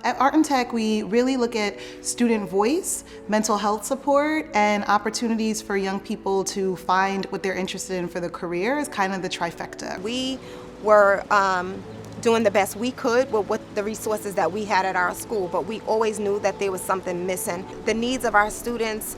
At Art and Tech, we really look at student voice, mental health support, and opportunities for young people to find what they're interested in for their career is kind of the trifecta. We were doing the best we could with the resources that we had at our school, but we always knew that there was something missing. The needs of our students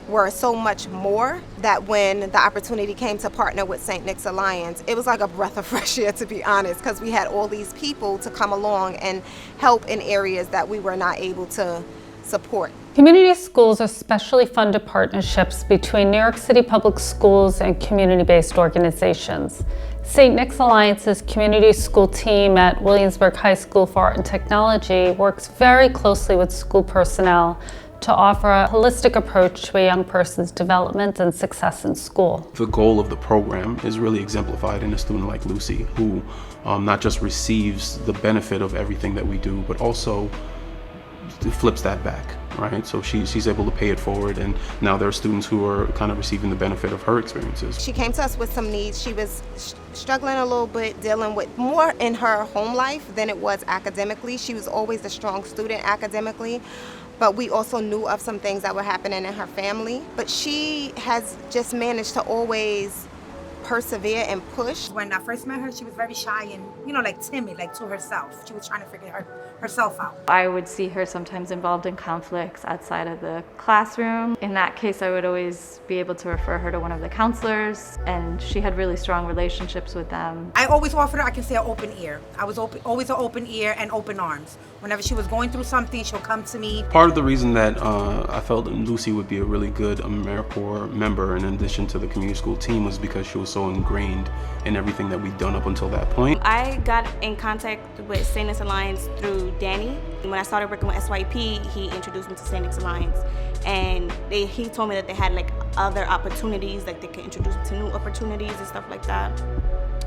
were so much more that when the opportunity came to partner with St. Nick's Alliance, it was like a breath of fresh air, to be honest, because we had all these people to come along and help in areas that we were not able to support. Community schools are specially funded partnerships between New York City Public Schools and community-based organizations. St. Nick's Alliance's community school team at Williamsburg High School for Art and Technology works very closely with school personnel to offer a holistic approach to a young person's development and success in school. The goal of the program is really exemplified in a student like Lucy, who not just receives the benefit of everything that we do, but also flips that back, right? So she's able to pay it forward, and now there are students who are kind of receiving the benefit of her experiences. She came to us with some needs. She was struggling a little bit, dealing with more in her home life than it was academically. She was always a strong student academically, but we also knew of some things that were happening in her family. But she has just managed to always persevere and push. When I first met her, she was very shy and, like timid, like to herself. She was trying to figure herself out. I would see her sometimes involved in conflicts outside of the classroom. In that case, I would always be able to refer her to one of the counselors, and she had really strong relationships with them. I always offered her, I can say, an open ear. I was always an open ear and open arms. Whenever she was going through something, she'll come to me. Part of the reason that I felt that Lucy would be a really good AmeriCorps member in addition to the community school team was because she was so ingrained in everything that we'd done up until that point. I got in contact with St. Nick's Alliance through Danny. When I started working with SYP, he introduced me to St. Nick's Alliance, and he told me that they had like other opportunities, like they could introduce me to new opportunities and stuff like that.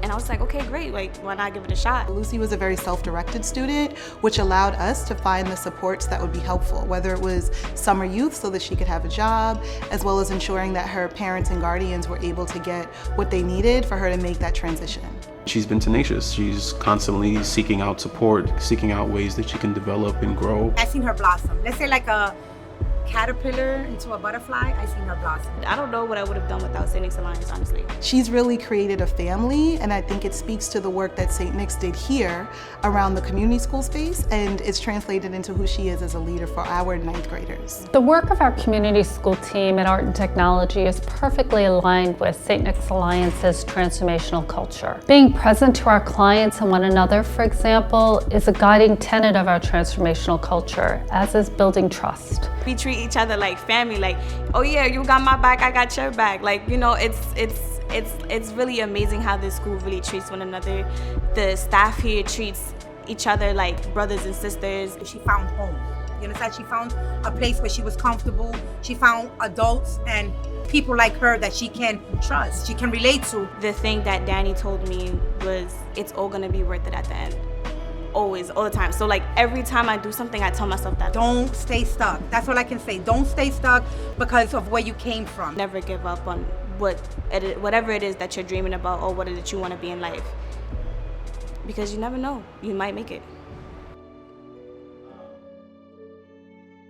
And I was like, okay, great, like, why not give it a shot? Lucy was a very self-directed student, which allowed us to find the supports that would be helpful, whether it was summer youth so that she could have a job, as well as ensuring that her parents and guardians were able to get what they needed for her to make that transition. She's been tenacious. She's constantly seeking out support, seeking out ways that she can develop and grow. I've seen her blossom. Let's say like a caterpillar into a butterfly. I've seen her blossom. I don't know what I would have done without St. Nick's Alliance, honestly. She's really created a family, and I think it speaks to the work that St. Nick's did here around the community school space, and it's translated into who she is as a leader for our ninth graders. The work of our community school team at Art and Technology is perfectly aligned with St. Nick's Alliance's transformational culture. Being present to our clients and one another, for example, is a guiding tenet of our transformational culture, as is building trust. We treat each other like family, like, oh yeah, you got my back, I got your back. Like, it's really amazing how this school really treats one another. The staff here treats each other like brothers and sisters. She found home. You understand? She found a place where she was comfortable. She found adults and people like her that she can trust, she can relate to. The thing that Danny told me was, it's all gonna be worth it at the end. Always, all the time. So like every time I do something, I tell myself that. Don't stay stuck. That's all I can say. Don't stay stuck because of where you came from. Never give up on whatever it is that you're dreaming about or what it is that you want to be in life. Because you never know, you might make it.